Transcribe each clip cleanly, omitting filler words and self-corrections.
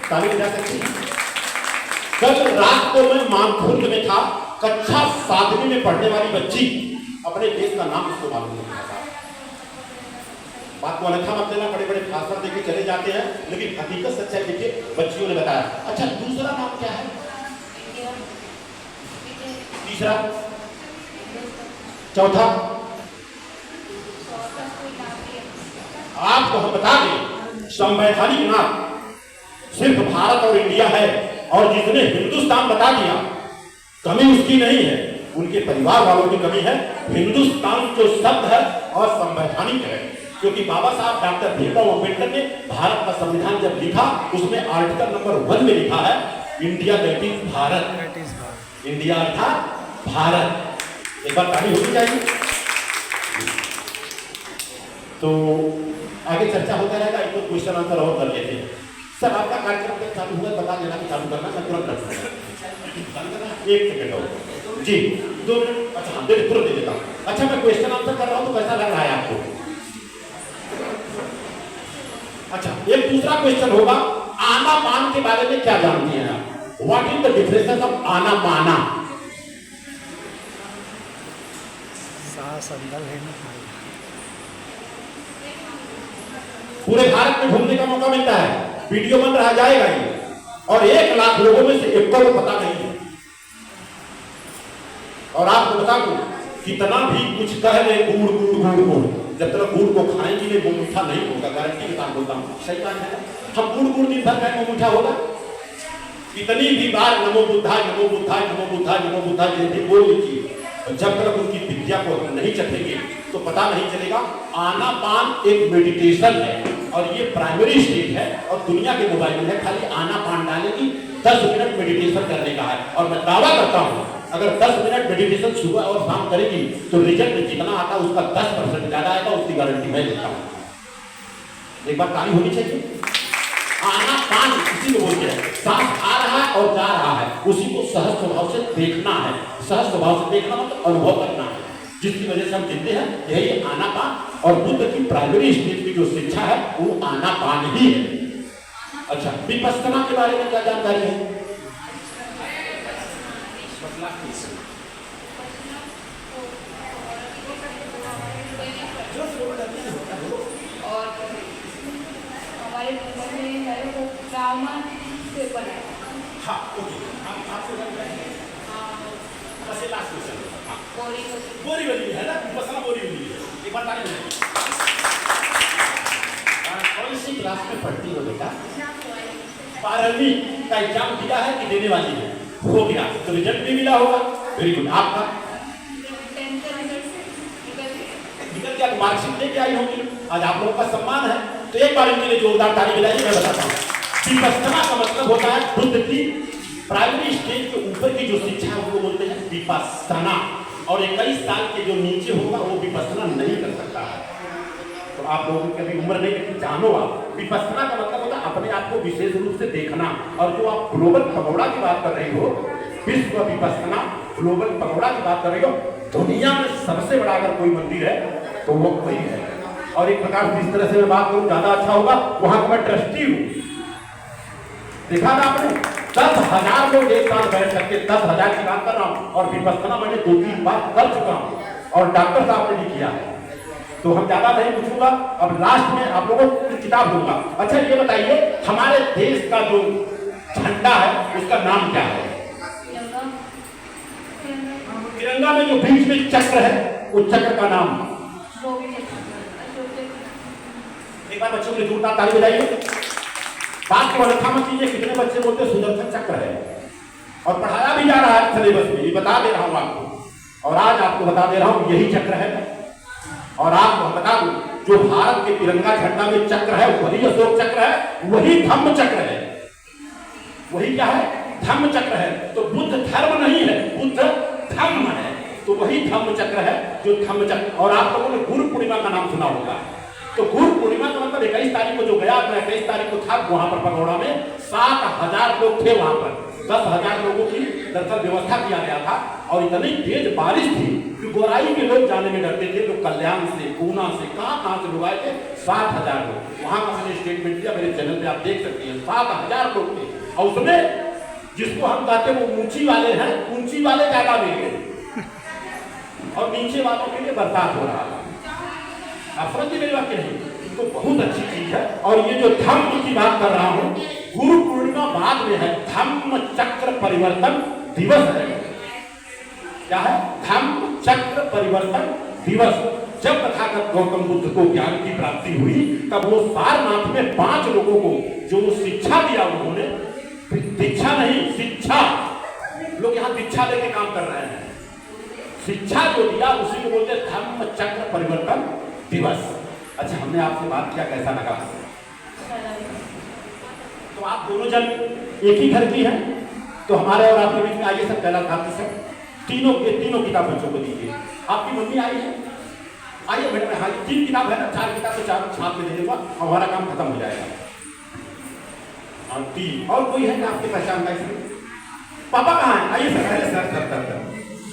ताली बजा सकती हैं। कल रात को मैं मानखुर्द में था, कक्षा 7वीं में पढ़ने वाली बच्ची अपने देश का नाम उसको मालूम नहीं था। बात को अन्यथा मत लेना, बड़े बड़े भाषण देके चले जाते हैं, लेकिन हकीकत सच्चाई देखिए बच्चियों ने बताया। अच्छा, दूसरा नाम क्या है? तीसरा, चौथा, आपको हम बता दें संवैधानिक नाम सिर्फ भारत और इंडिया है, और जिसने हिंदुस्तान बता दिया कमी उसकी नहीं है, उनके परिवार वालों की कमी है। हिंदुस्तान जो शब्द है और संवैधानिक है, क्योंकि बाबा साहब डॉक्टर भीमराव अम्बेडकर ने भारत का संविधान जब लिखा उसमें आर्टिकल नंबर 1 में लिखा है India that is Bharat, India अर्थात भारत। एक बार ताली होनी चाहिए। तो आगे चर्चा होता रहेगा, एक तो क्वेश्चन आंसर और कर लेते हैं। सर आपका कार्यक्रम जब चालू हुआ बता देना कि चालू करना, मैं तुरंत रखूंगा। 1 सेकंड और जी 2 मिनट। अच्छा हाँ, तुरंत दे देता हूँ। अच्छा, मैं क्वेश्चन आंसर कर रहा हूँ तो कैसा लग रहा है आपको? अच्छा, एक दूसरा क्वेश्चन होगा, आना पान के बारे में क्या जानती हैं आप? What is the difference of आना पाना? पूरे भारत में घूमने का मौका मिलता है, वीडियो बन रहा जाएगा ही, और 1 लाख लोगों में से 1 को पता नहीं है। और आपको बता दूं, कितना भी कुछ कह रहे गुड़ गुड़ गुड़ गुड़, जब तक गुड़ को खाएंगे नहीं वो मीठा नहीं होगा, गारंटी के साथ बोलता हूँ। सही बात है। हम गुड़ गुड़ दिन भर खाएंगे मीठा होगा? कितनी भी बार नमो बुद्धाय नमो बुद्धाय नमो बुद्धाय नमो बुद्धाय जैसे बोल लीजिए, जब तक उनकी विद्या को हम नहीं चखेंगे तो पता नहीं चलेगा। आना पान एक मेडिटेशन है और ये प्राइमरी स्टेज है, और दुनिया के मोबाइल में है खाली आना पान डालेगी, 10 मिनट मेडिटेशन करने का है। और मैं दावा करता हूँ अगर 10 मिनट मेडिटेशन सुबह और शाम करेगी तो रिजल्ट जितना आता है उसका 10% ज्यादा आएगा, उसकी गारंटी मैं देता हूँ। एक बार ताली होनी चाहिए। आना पान इसी को बोलते हैं, सांस आ रहा है और जा रहा है, उसी को सहज स्वभाव से देखना है। सहज स्वभाव से देखना मतलब अनुभव करना है, जिसकी वजह से हम कहते हैं यही आना पान। और बुद्ध की प्राइमरी स्टेज की जो शिक्षा है वो आना पान ही है। अच्छा, विपश्यना के बारे में क्या जानकारी है? हाँ, ओके, आपसे लास्ट क्वेश्चन। बोरी वाली है ना, विपश्यना बोरी वाली है। एक बार ताली बजाइए। कौन सी क्लास में पढ़ती हो बेटा? 12वीं का एग्जाम दिया है कि देने वाली है? हो गया, तो रिजल्ट भी मिला होगा। Very good. आपका निकल गया, मार्कशीट लेके आई होगी। आज आप लोगों का सम्मान है, तो एक बार इनके लिए जोरदार ताली बजाइए। मैं बताता हूँ विपश्यना का मतलब होता है बुद्ध की प्राइमरी स्टेज के ऊपर की जो शिक्षा है उसको बोलते हैं विपश्यना, और 21 साल के जो नीचे होगा वो विपश्यना नहीं कर सकता है। तो आप लोगों की कभी उम्र नहीं, लेकिन जानो आप विपश्यना का मतलब होता है अपने आप को विशेष रूप से देखना। और जो आप ग्लोबल पगोड़ा की बात कर रही हो, विश्व विपश्यना ग्लोबल पगोड़ा की बात कर रही हो, दुनिया में सबसे बड़ा अगर कोई मंदिर है तो वो वही है। और एक प्रकार से इस तरह से मैं बात करूं ज्यादा अच्छा होगा, वहां का मैं ट्रस्टी हूं। देखा ना आपने, 10,000 लोग एक साथ बैठ सकते, 10,000 की बात कर रहा हूँ, और विपश्यना मैंने 2-3 बार कर चुका हूँ, और डॉक्टर साहब ने भी किया है। तो हम ज्यादा नहीं पूछूंगा, अब लास्ट में आप लोगों को किताब दूंगा। अच्छा ये बताइए, हमारे देश का जो झंडा है उसका नाम क्या है? तिरंगा में जो बीच में चक्र है उस चक्र का नाम? एक बार बच्चों के लिए जोरदार ताली बजाइए। बात को अन्यथा मत कीजिए, कितने बच्चे बोलते हैं सुदर्शन चक्र है, और पढ़ाया भी जा रहा है सिलेबस में, ये बता दे रहा हूं आपको। और आज आपको बता दे रहा हूं यही चक्र है। और आपको बता दूं जो भारत के तिरंगा झंडा में चक्र है वही अशोक चक्र है, वही धम्म चक्र है। वही क्या है? धम्म चक्र है। तो बुद्ध धर्म नहीं है, बुद्ध धम्म है, तो वही धम्म चक्र है जो धम्म चक्र। और आप लोगों ने गुरु पूर्णिमा का नाम सुना होगा, तो गुरु पूर्णिमा का मतलब 21 तारीख को जो गया, मैं 21 तारीख को था वहां पर पगोड़ा में, 7,000 लोग थे वहां पर। 10,000 लोगों की दरअसल व्यवस्था किया गया था और इतनी तेज बारिश थी कि गोराई के लोग जाने में डरते थे। तो कल्याण से, पूना से, कहाँ से लोग आए थे, 60,000 लोग। वहां का मैंने स्टेटमेंट दिया, मेरे चैनल पे आप देख सकते हैं, 7,000 लोग थे। और उसमें जिसको हम कहते हैं वो ऊंची वाले हैं, ऊंची वाले ज्यादा मिल गए और नीचे वालों के लिए बर्दाश्त हो रहा था। आप समझिए मेरी बात नहीं, तो बहुत अच्छी चीज है। और ये जो धम्म की बात कर रहा हूं, गुरु पूर्णिमा बाद में है, धम्म चक्र परिवर्तन दिवस है। क्या है? धम्म चक्र परिवर्तन दिवस। जब तथागत गौतम बुद्ध को ज्ञान की प्राप्ति हुई तब वो सारनाथ में 5 लोगों को जो शिक्षा दिया, उन्होंने दीक्षा नहीं, शिक्षा, लोग यहाँ दीक्षा लेके काम कर रहे हैं, शिक्षा जो दिया उसी को बोलते धम्म चक्र परिवर्तन दिवस। अच्छा, हमने आपसे बात किया, कैसा लगा? तो आप दोनों जन एक ही घर की हैं, तो हमारे और आपके बीच में आइए सब, पहला खाते सब तीनों किताब बच्चों को दीजिए। आपकी मम्मी आई है, आइए बेटा। हाँ, 3 किताब है ना, 4 किताब तो 4 छाप में दे दूंगा, हमारा काम खत्म हो जाएगा। और कोई है ना आपकी पहचान का इसमें? पापा कहाँ है? आइए सर, पहले सर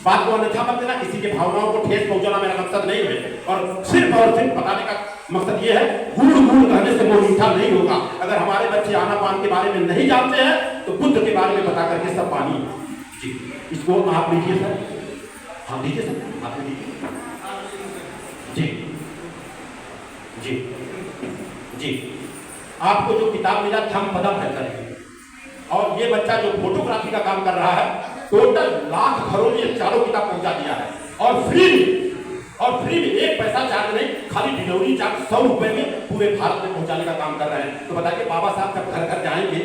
बात को अन्यथा मत देना, किसी के भावनाओं को ठेस पहुंचाना मेरा मकसद नहीं है। और सिर्फ बताने का मकसद ये है, गुड़ कहने से वो मीठा नहीं होगा। अगर हमारे बच्चे आनापान के बारे में नहीं जानते हैं तो बुद्ध के बारे में बता करके सब पानी जी। इसको आप लीजिए सर, हाँ लीजिए सर, आप लीजिए जी जी जी। आपको जो किताब मिला धम्म पदम है सर, और ये बच्चा जो फोटोग्राफी का काम कर रहा है, टोटल लाख घरों में 4 किताब पहुंचा दिया है। और फ्री में 1 पैसा चार्ज नहीं, खाली डिलीवरी चार्ज 100 रुपए में पूरे भारत में पहुंचाने का काम कर रहे हैं। तो बताइए, बाबा साहब जब घर घर जाएंगे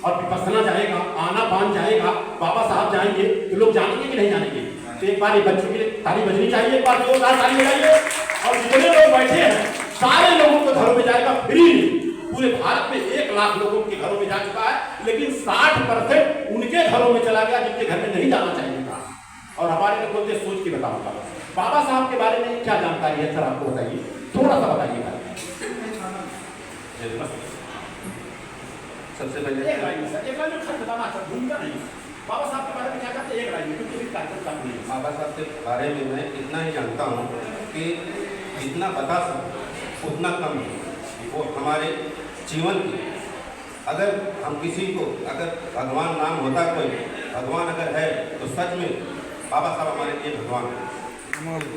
और विपස්සना जाएगा, आनापान जाएगा, बाबा साहब जाएंगे, तो लोग जानेंगे कि नहीं जानेंगे? तो एक बार ये बच्चों के लिए ताली बजनी चाहिए, एक बार जोरदार ताली बजाइए। और जितने लोग बैठे हैं सारे लोगों को घरों में जाएगा फ्री में। पूरे भारत में 1 लाख लोगों के घरों में जा चुका है, लेकिन 60% उनके घरों में चला गया जिनके घर में नहीं जाना चाहिए था। और हमारे लोग बोलते सोच के बताऊंगा, बाबा साहब के बारे में क्या जानकारी है सर, आपको बताइए, थोड़ा सा बताइएगा। सबसे पहले एक लाइन में खत बताना सर, भूलना नहीं। बाबा साहब के बारे में क्या कहते हैं, एक लाइन में, क्योंकि कार्यक्रम नहीं है। बाबा साहब के बारे में मैं इतना ही जानता हूँ कि जितना बता सकूँ उतना कम है। वो हमारे जीवन की, अगर हम किसी को, अगर भगवान नाम होता कोई, भगवान अगर है तो सच में बाबा साहब हमारे लिए भगवान है,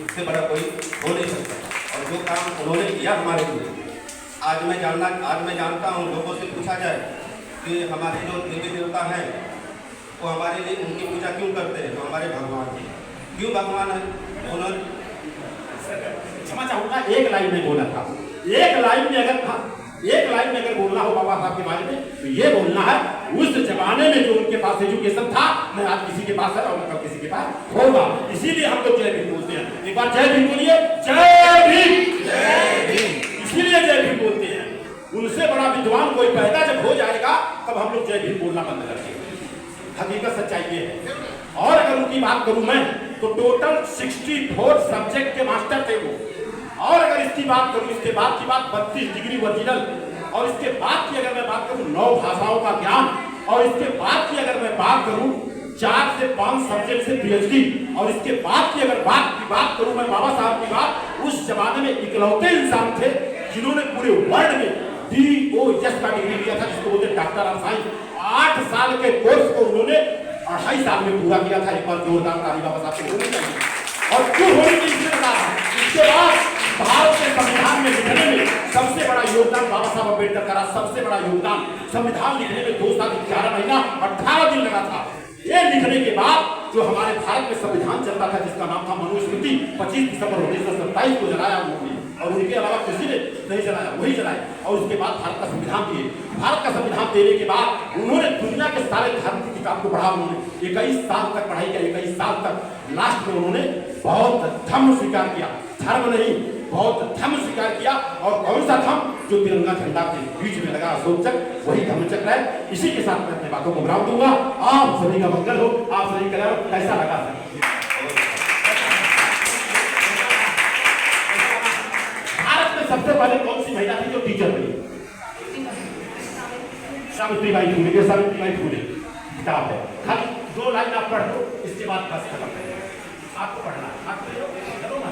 इससे बड़ा कोई हो नहीं सकता। और जो काम उन्होंने किया हमारे लिए, आज मैं जानता हूँ, लोगों से पूछा जाए कि हमारे जो देवी देवता हैं वो हमारे लिए उनकी पूजा क्यों करते हैं, तो हमारे भगवान क्यों भगवान है। उन्होंने क्षमा चाहूंगा, एक लाइन में बोला था, एक लाइन में अगर बोलना हो बाबा साहब के बारे में तो ये बोलना है, उस जमाने में जो उनके पास एजुकेशन था, मैं आज किसी के पास है और कल किसी के पास होगा। इसीलिए हम लोग जय भीम बोलते हैं। एक बार जय भीम बोलिए, जय भीम। इसीलिए जय भीम बोलते हैं। उनसे बड़ा विद्वान कोई पैदा जब हो जाएगा तब हम लोग जय भीम बोलना बंद कर देंगे। हकीकत सच्चाई ये है। और अगर उनकी बात करूं मैं तो टोटल 64 सब्जेक्ट के मास्टर थे वो। और अगर इसकी बात करूं, इसके बाद की बात 32 डिग्री ओरिजिनल, और इसके बाद की अगर मैं बात करूं 9 भाषाओं का ज्ञान, और इसके बाद की अगर मैं बात करूं 4 से 5 सब्जेक्ट से पीएचडी, और इसके बाद की अगर बात करूं मैं बाबा साहब की बात, उस जमाने में इकलौते इंसान थे जिन्होंने पूरे वर्ल्ड में DOS का डिग्री लिया था, जिसको बोलते डॉक्टर ऑफ साइंस। 8 साल के कोर्स को उन्होंने 2.5 साल में पूरा किया था। एक बार जोरदार ताली बाबा साहब के होनी चाहिए। और क्यों होनी चाहिए? इसके बाद भारत के संविधान में लिखने में सबसे बड़ा योगदान बाबा साहब अम्बेडकर का रहा। सबसे बड़ा योगदान संविधान लिखने में 2 साल 11 महीना 18 दिन लगा था। ये लिखने के बाद जो हमारे भारत में संविधान चलता था, जिसका नाम था मनुस्मृति, 25 दिसंबर 1927 को जलाया उन्होंने, और उनके अलावा किसी ने नहीं जलाया, वही जलाए। और उसके बाद भारत का संविधान दिए। भारत का संविधान देने के बाद उन्होंने दुनिया के सारे धर्म की किताब को पढ़ा। उन्होंने 21 साल तक पढ़ाई किया, 21 साल तक। लास्ट में उन्होंने बौद्ध धर्म स्वीकार किया, धर्म नहीं, बौद्ध धर्म स्वीकार किया। और कौन सा धर्म? जो तिरंगा झंडा के बीच में लगा अशोक चक्र, वही धर्म चक्र है। इसी के साथ मैं अपनी बातों को विराम दूंगा। आप सभी का मंगल हो, आप सभी का कैसा लगा सर? भारत में सबसे पहले कौन सी महिला थी जो टीचर बनी? सावित्रीबाई फुले। सावित्रीबाई फुले किताब है, खाली 2 लाइन आप पढ़ लो, इसके बाद बस खत्म करेंगे। आपको पढ़ना है, आप चलो ना।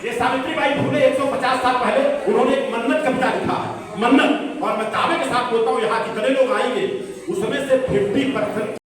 ये सावित्रीबाई फुले 150 साल पहले उन्होंने एक मन्नत कविता लिखा है, मन्नत। और मैं दावे के साथ बोलता हूँ यहाँ जितने लोग आएंगे उसमें से 50%